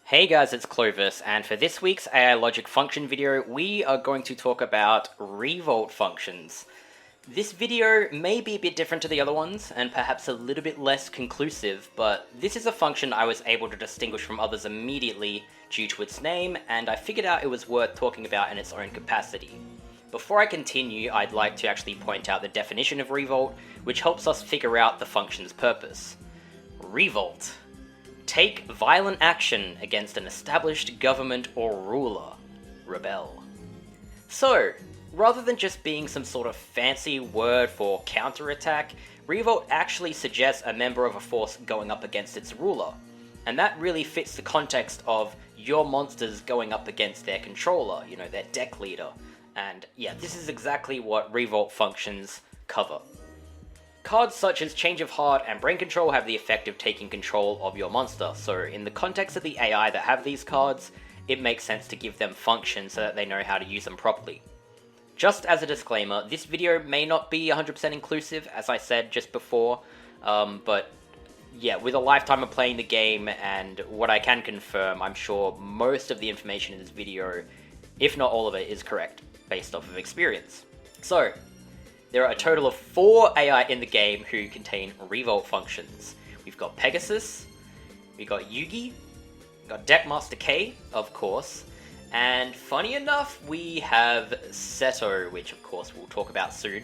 Hey guys, it's Clovis, and for this week's AI logic function video, we are going to talk about Revolt functions. This video may be a bit different to the other ones, and perhaps a little bit less conclusive, but this is a function I was able to distinguish from others immediately due to its name, and I figured out it was worth talking about in its own capacity. Before I continue, I'd like to actually point out the definition of Revolt, which helps us figure out the function's purpose. Revolt. Take violent action against an established government or ruler. Rebel. So, rather than just being some sort of fancy word for counterattack, Revolt actually suggests a member of a force going up against its ruler. And that really fits the context of your monsters going up against their controller, their deck leader. And yeah, this is exactly what Revolt functions cover. Cards such as Change of Heart and Brain Control have the effect of taking control of your monster, so in the context of the AI that have these cards, it makes sense to give them functions so that they know how to use them properly. Just as a disclaimer, this video may not be 100% inclusive, as I said just before, but yeah, with a lifetime of playing the game and what I can confirm, I'm sure most of the information in this video, if not all of it, is correct, based off of experience. So, there are a total of 4 AI in the game who contain Revolt functions. We've got Pegasus, we've got Yugi, we've got Deckmaster K, of course, and funny enough, we have Seto, which of course we'll talk about soon.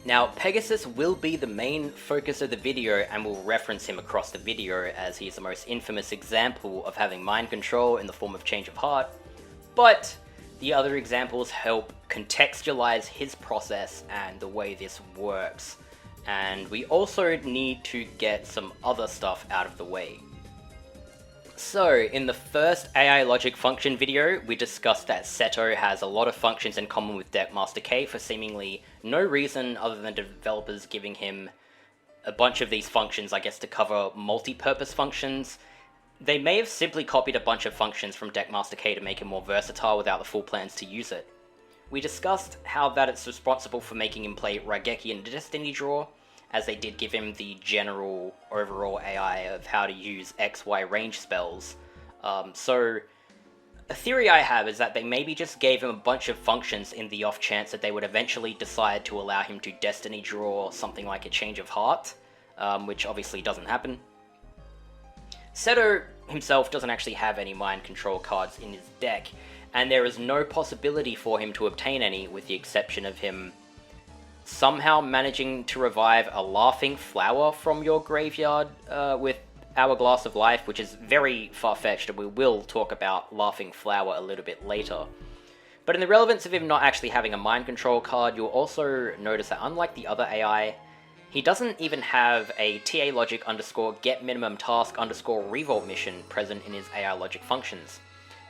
Now, Pegasus will be the main focus of the video, and we'll reference him across the video as he's the most infamous example of having mind control in the form of Change of Heart, but the other examples help contextualize his process and the way this works. And we also need to get some other stuff out of the way. So, in the first AI logic function video, we discussed that Seto has a lot of functions in common with Deckmaster K for seemingly no reason other than developers giving him a bunch of these functions, I guess, to cover multi-purpose functions. They may have simply copied a bunch of functions from Deckmaster K to make him more versatile without the full plans to use it. We discussed how that it's responsible for making him play Raigeki and Destiny Draw, as they did give him the general overall AI of how to use XY range spells. So, a theory I have is that they maybe just gave him a bunch of functions in the off chance that they would eventually decide to allow him to Destiny Draw something like a Change of Heart, which obviously doesn't happen. Seto himself doesn't actually have any mind control cards in his deck, and there is no possibility for him to obtain any, with the exception of him somehow managing to revive a laughing flower from your graveyard with Hourglass of Life, which is very far-fetched, and we will talk about Laughing Flower a little bit later. But in the relevance of him not actually having a mind control card, you'll also notice that unlike the other AI, he doesn't even have a TA logic _ get minimum task _ revolt mission present in his AI logic functions.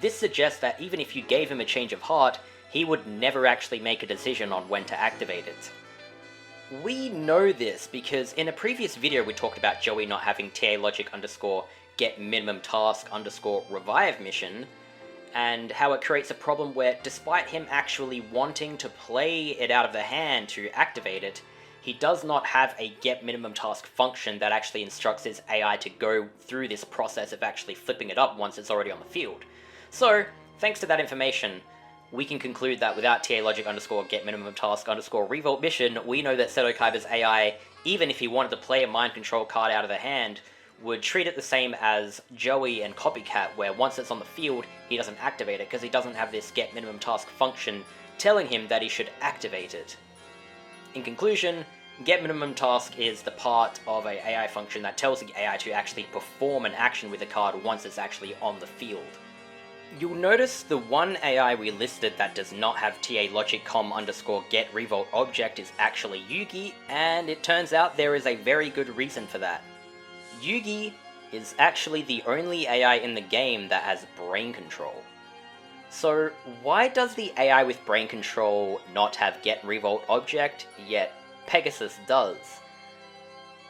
This suggests that even if you gave him a Change of Heart, he would never actually make a decision on when to activate it. We know this because in a previous video we talked about Joey not having TA logic _ get minimum task _ revive mission, and how it creates a problem where despite him actually wanting to play it out of the hand to activate it, he does not have a get minimum task function that actually instructs his AI to go through this process of actually flipping it up once it's already on the field. So, thanks to that information, we can conclude that without TA logic _ get minimum task _ revolt mission, we know that Seto Kaiba's AI, even if he wanted to play a mind control card out of the hand, would treat it the same as Joey and Copycat, where once it's on the field, he doesn't activate it because he doesn't have this get minimum task function telling him that he should activate it. In conclusion, get minimum task is the part of an AI function that tells the AI to actually perform an action with a card once it's actually on the field. You'll notice the one AI we listed that does not have TA logic com _ get revolt object is actually Yugi, and it turns out there is a very good reason for that. Yugi is actually the only AI in the game that has brain control. So, why does the AI with brain control not have get revolt object, yet Pegasus does?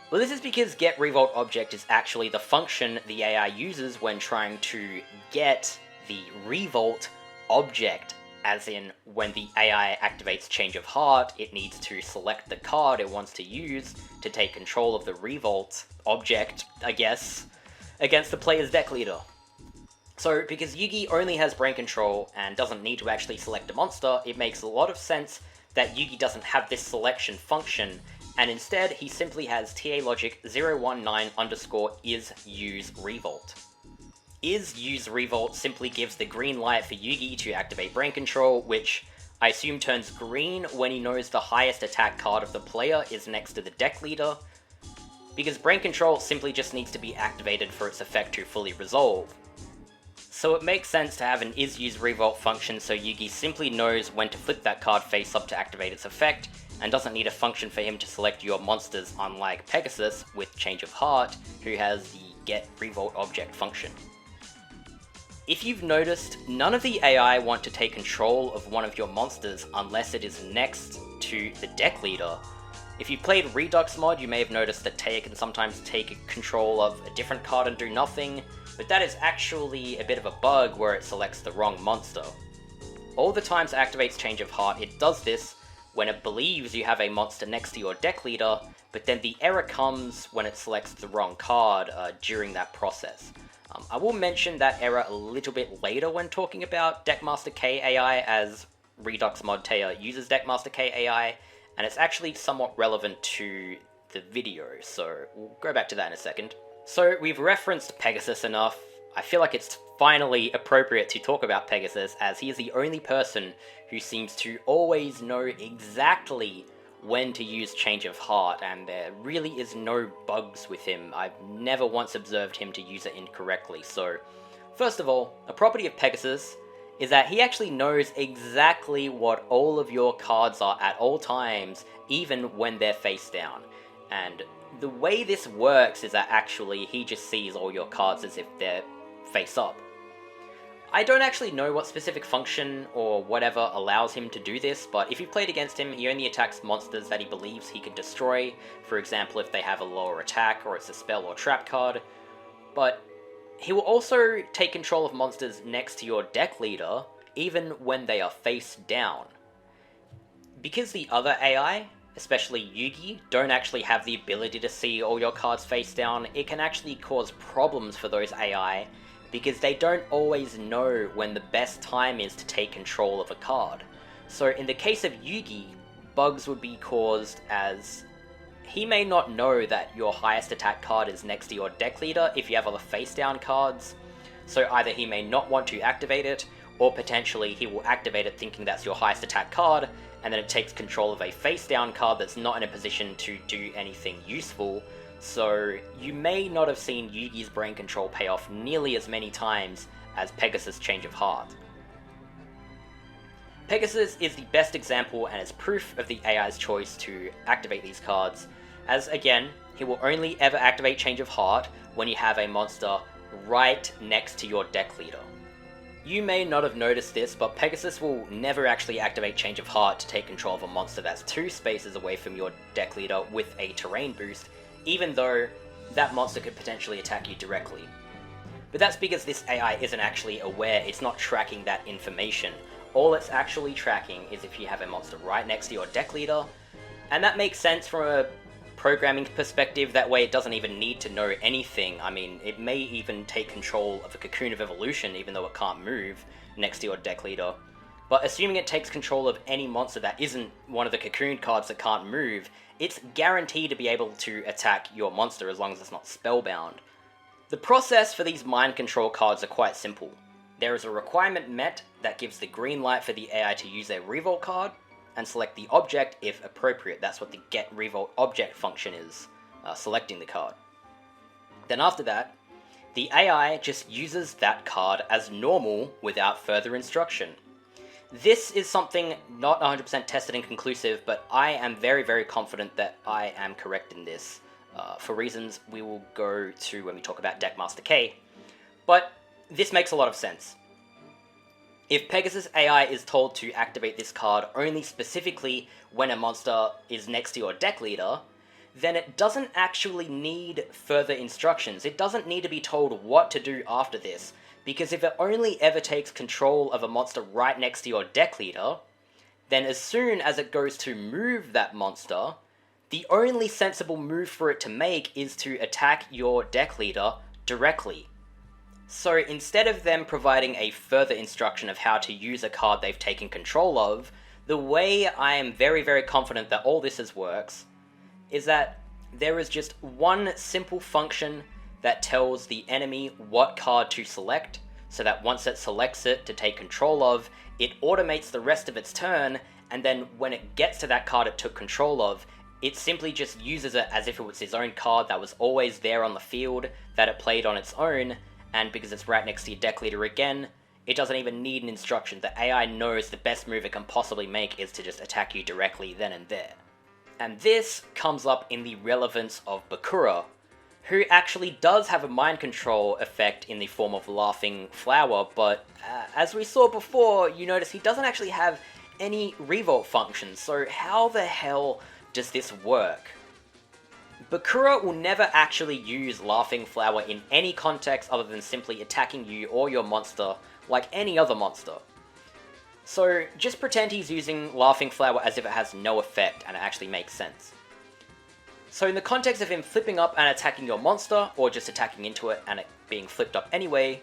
Well, this is because get revolt object is actually the function the AI uses when trying to get the revolt object, as in when the AI activates Change of Heart, it needs to select the card it wants to use to take control of the revolt object, I guess, against the player's deck leader. So, because Yugi only has brain control and doesn't need to actually select a monster, it makes a lot of sense that Yugi doesn't have this selection function, and instead he simply has TA logic 019 underscore is use revolt. Is use revolt simply gives the green light for Yugi to activate brain control, which I assume turns green when he knows the highest attack card of the player is next to the deck leader, because brain control simply just needs to be activated for its effect to fully resolve. So it makes sense to have an is-use-revolt function so Yugi simply knows when to flip that card face up to activate its effect, and doesn't need a function for him to select your monsters, unlike Pegasus with Change of Heart, who has the get revolt object function. If you've noticed, none of the AI want to take control of one of your monsters unless it is next to the deck leader. If you've played Redux mod, you may have noticed that Taya can sometimes take control of a different card and do nothing, but that is actually a bit of a bug where it selects the wrong monster. All the times it activates Change of Heart, it does this when it believes you have a monster next to your deck leader, but then the error comes when it selects the wrong card during that process. I will mention that error a little bit later when talking about Deckmaster K AI, as Redux mod Taya uses Deckmaster K AI, and it's actually somewhat relevant to the video, so we'll go back to that in a second. So we've referenced Pegasus enough. I feel like it's finally appropriate to talk about Pegasus, as he is the only person who seems to always know exactly when to use Change of Heart, and there really is no bugs with him. I've never once observed him to use it incorrectly. So, first of all, a property of Pegasus is that he actually knows exactly what all of your cards are at all times, even when they're face down. And the way this works is that actually he just sees all your cards as if they're face up. I don't actually know what specific function or whatever allows him to do this, but if you've played against him, he only attacks monsters that he believes he can destroy, for example if they have a lower attack or it's a spell or trap card. But he will also take control of monsters next to your deck leader, even when they are face down. Because the other AI, especially Yugi, don't actually have the ability to see all your cards face down, it can actually cause problems for those AI, because they don't always know when the best time is to take control of a card. So in the case of Yugi, bugs would be caused as he may not know that your highest attack card is next to your deck leader if you have other face down cards, so either he may not want to activate it, or potentially he will activate it thinking that's your highest attack card, and then it takes control of a face down card that's not in a position to do anything useful. So you may not have seen Yugi's brain control pay off nearly as many times as Pegasus' Change of Heart. Pegasus is the best example and is proof of the AI's choice to activate these cards, as again, he will only ever activate Change of Heart when you have a monster right next to your deck leader. You may not have noticed this, but Pegasus will never actually activate Change of Heart to take control of a monster that's 2 spaces away from your deck leader with a terrain boost, even though that monster could potentially attack you directly. But that's because this AI isn't actually aware, it's not tracking that information. All it's actually tracking is if you have a monster right next to your deck leader, and that makes sense from a programming perspective. That way it doesn't even need to know anything. I mean, it may even take control of a Cocoon of Evolution even though it can't move next to your deck leader. But assuming it takes control of any monster that isn't one of the Cocoon cards that can't move, it's guaranteed to be able to attack your monster as long as it's not spellbound. The process for these mind control cards are quite simple. There is a requirement met that gives the green light for the AI to use a Revolt card, and select the object if appropriate. That's what the get revolt object function is, selecting the card. Then after that, the AI just uses that card as normal without further instruction. This is something not 100% tested and conclusive, but I am very, very confident that I am correct in this, for reasons we will go to when we talk about Deckmaster K. But this makes a lot of sense. If Pegasus AI is told to activate this card only specifically when a monster is next to your deck leader, then it doesn't actually need further instructions. It doesn't need to be told what to do after this, because if it only ever takes control of a monster right next to your deck leader, then as soon as it goes to move that monster, the only sensible move for it to make is to attack your deck leader directly. So instead of them providing a further instruction of how to use a card they've taken control of, the way I am very, very confident that all this works is that there is just one simple function that tells the enemy what card to select, so that once it selects it to take control of, it automates the rest of its turn, and then when it gets to that card it took control of, it simply just uses it as if it was its own card that was always there on the field, that it played on its own, and because it's right next to your deck leader again, it doesn't even need an instruction. The AI knows the best move it can possibly make is to just attack you directly then and there. And this comes up in the relevance of Bakura, who actually does have a mind control effect in the form of Laughing Flower, but as we saw before, you notice he doesn't actually have any Revolt functions, so how the hell does this work? Bakura will never actually use Laughing Flower in any context other than simply attacking you or your monster like any other monster. So just pretend he's using Laughing Flower as if it has no effect and it actually makes sense. So in the context of him flipping up and attacking your monster, or just attacking into it and it being flipped up anyway,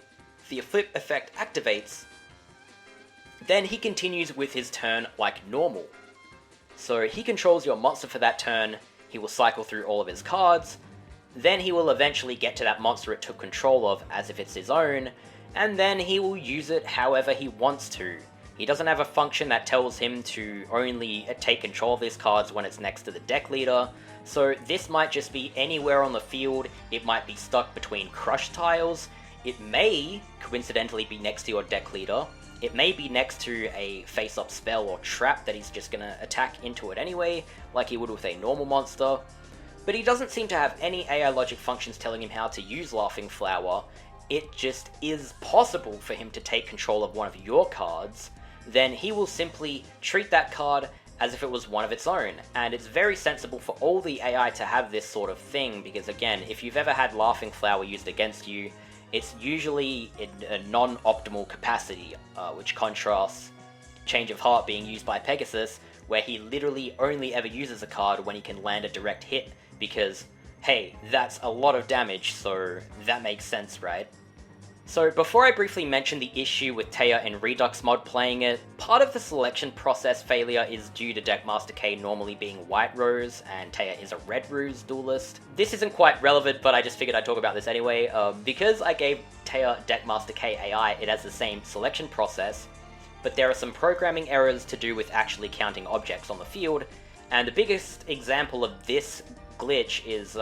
the flip effect activates, then he continues with his turn like normal. So he controls your monster for that turn, he will cycle through all of his cards, then he will eventually get to that monster it took control of as if it's his own, and then he will use it however he wants to. He doesn't have a function that tells him to only take control of his cards when it's next to the deck leader, so this might just be anywhere on the field. It might be stuck between crush tiles, it may coincidentally be next to your deck leader, it may be next to a face-up spell or trap that he's just gonna attack into it anyway, like he would with a normal monster, but he doesn't seem to have any AI logic functions telling him how to use Laughing Flower. It just is possible for him to take control of one of your cards, then he will simply treat that card as if it was one of its own. And it's very sensible for all the AI to have this sort of thing, because again, if you've ever had Laughing Flower used against you, it's usually in a non-optimal capacity, which contrasts Change of Heart being used by Pegasus, where he literally only ever uses a card when he can land a direct hit, because, hey, that's a lot of damage, so that makes sense, right? So before I briefly mention the issue with Taya and Redux mod playing it, part of the selection process failure is due to Deckmaster K normally being White Rose, and Taya is a Red Rose duelist. This isn't quite relevant, but I just figured I'd talk about this anyway. Because I gave Taya Deckmaster K AI, it has the same selection process, but there are some programming errors to do with actually counting objects on the field, and the biggest example of this glitch is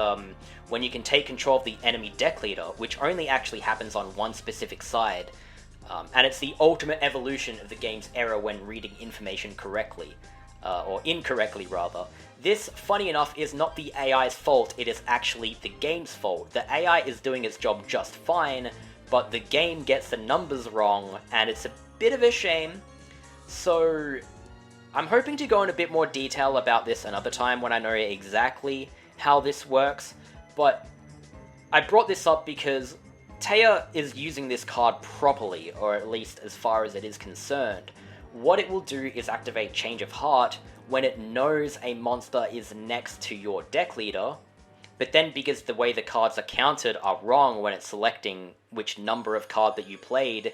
when you can take control of the enemy deck leader, which only actually happens on one specific side, and it's the ultimate evolution of the game's error when reading information correctly, or incorrectly rather. This, funny enough, is not the AI's fault, it is actually the game's fault. The AI is doing its job just fine, but the game gets the numbers wrong, and it's a bit of a shame. So I'm hoping to go in a bit more detail about this another time when I know exactly how this works, but I brought this up because Taya is using this card properly, or at least as far as it is concerned. What it will do is activate Change of Heart when it knows a monster is next to your deck leader, but then because the way the cards are counted are wrong when it's selecting which number of card that you played,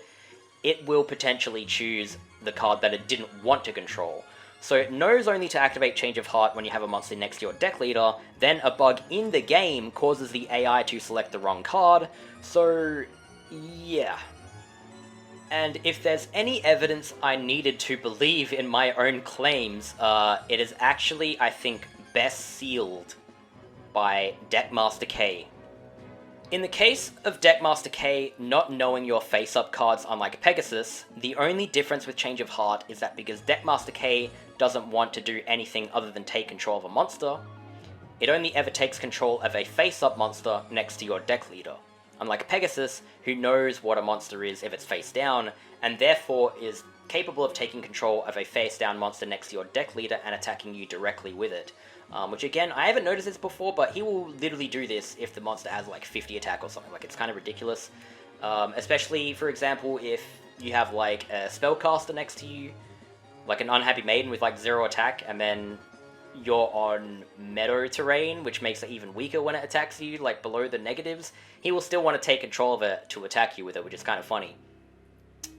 it will potentially choose the card that it didn't want to control. So it knows only to activate Change of Heart when you have a monster next to your deck leader, then a bug in the game causes the AI to select the wrong card, so yeah. And if there's any evidence I needed to believe in my own claims, it is actually, I think, best sealed by Deckmaster K. In the case of Deckmaster K not knowing your face-up cards unlike Pegasus, the only difference with Change of Heart is that because Deckmaster K doesn't want to do anything other than take control of a monster, it only ever takes control of a face-up monster next to your deck leader, unlike Pegasus, who knows what a monster is if it's face down, and therefore is capable of taking control of a face-down monster next to your deck leader and attacking you directly with it. Which again, I haven't noticed this before, but he will literally do this if the monster has like 50 attack or something. Like, it's kind of ridiculous. Especially, for example, if you have like a spellcaster next to you, like an Unhappy Maiden with like 0 attack, and then you're on meadow terrain, which makes it even weaker when it attacks you, like below the negatives, he will still want to take control of it to attack you with it, which is kind of funny.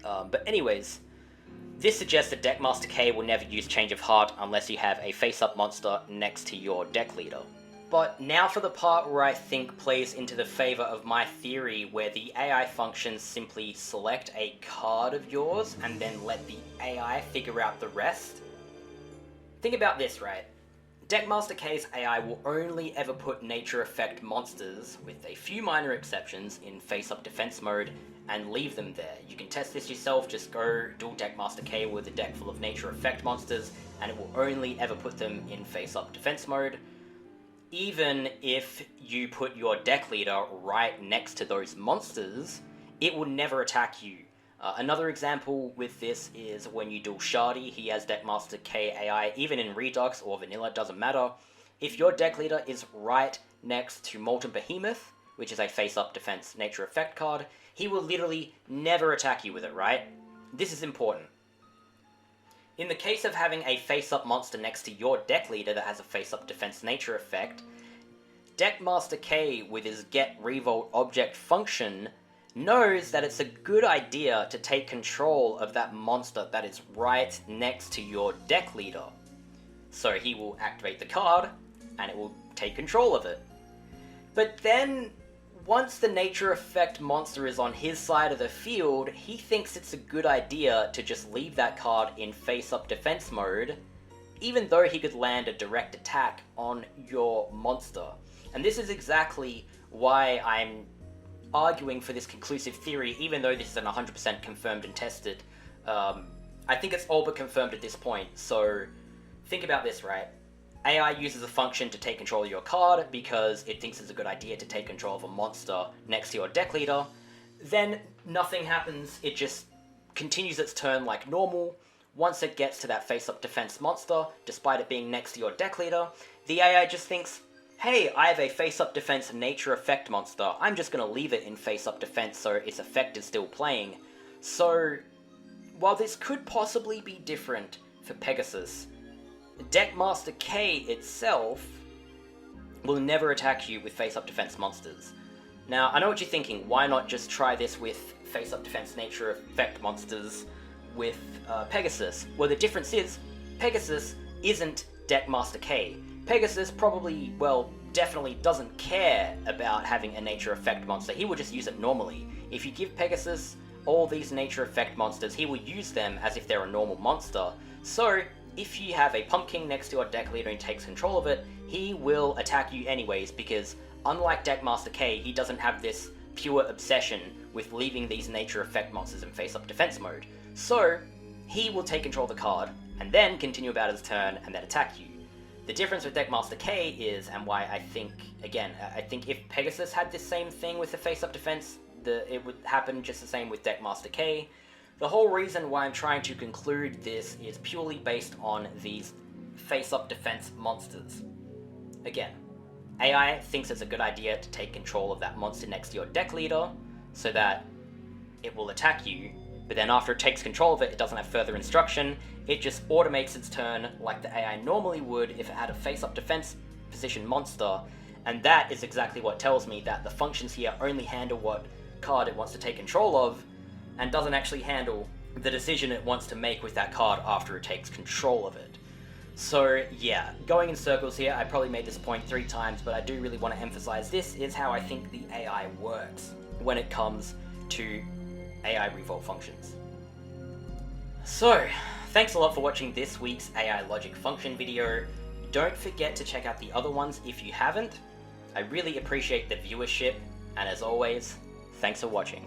But anyways, this suggests that Deckmaster K will never use Change of Heart unless you have a face-up monster next to your deck leader. But now for the part where I think plays into the favor of my theory, where the AI functions simply select a card of yours and then let the AI figure out the rest. Think about this, right? Deckmaster K's AI will only ever put nature effect monsters, with a few minor exceptions, in face-up defense mode and leave them there. You can test this yourself, just go duel Deckmaster K with a deck full of nature effect monsters, and it will only ever put them in face-up defense mode. Even if you put your deck leader right next to those monsters, it will never attack you. Another example with this is when you duel Shardy. He has Deckmaster K AI, even in Redux or Vanilla, doesn't matter. If your deck leader is right next to Molten Behemoth, which is a face-up defense nature effect card, he will literally never attack you with it, right? This is important. In the case of having a face-up monster next to your deck leader that has a face-up defense nature effect, Deckmaster K, with his Get Revolt object function, knows that it's a good idea to take control of that monster that is right next to your deck leader. So he will activate the card, and it will take control of it. But then, once the nature effect monster is on his side of the field, he thinks it's a good idea to just leave that card in face-up defense mode, even though he could land a direct attack on your monster. And this is exactly why I'm arguing for this conclusive theory, even though this isn't 100% confirmed and tested. I think it's all but confirmed at this point, so think about this, right? AI uses a function to take control of your card because it thinks it's a good idea to take control of a monster next to your deck leader. Then nothing happens, it just continues its turn like normal. Once it gets to that face-up defense monster, despite it being next to your deck leader, the AI just thinks, hey, I have a face-up defense nature effect monster, I'm just going to leave it in face-up defense so its effect is still playing. So, while this could possibly be different for Pegasus, Deckmaster K itself will never attack you with face-up defense monsters. Now, I know what you're thinking, why not just try this with face-up defense nature effect monsters with Pegasus? Well, the difference is, Pegasus isn't Deckmaster K. Pegasus probably, well, definitely doesn't care about having a nature effect monster. He will just use it normally. If you give Pegasus all these nature effect monsters, he will use them as if they're a normal monster. So, if you have a Pumpkin next to your deck leader and takes control of it, he will attack you anyways, because unlike Deckmaster K, he doesn't have this pure obsession with leaving these nature effect monsters in face-up defense mode. So, he will take control of the card, and then continue about his turn, and then attack you. The difference with Deckmaster K is, and why I think, again, I think if Pegasus had this same thing with the face-up defense, it would happen just the same with Deckmaster K. The whole reason why I'm trying to conclude this is purely based on these face-up defense monsters. Again, AI thinks it's a good idea to take control of that monster next to your deck leader, so that it will attack you, but then after it takes control of it, it doesn't have further instruction, it just automates its turn like the AI normally would if it had a face-up defense position monster, and that is exactly what tells me that the functions here only handle what card it wants to take control of, and doesn't actually handle the decision it wants to make with that card after it takes control of it. So yeah, going in circles here, I probably made this point 3 times, but I do really want to emphasize this is how I think the AI works when it comes to AI Revolt functions. So, thanks a lot for watching this week's AI logic function video. Don't forget to check out the other ones if you haven't. I really appreciate the viewership, and as always, thanks for watching.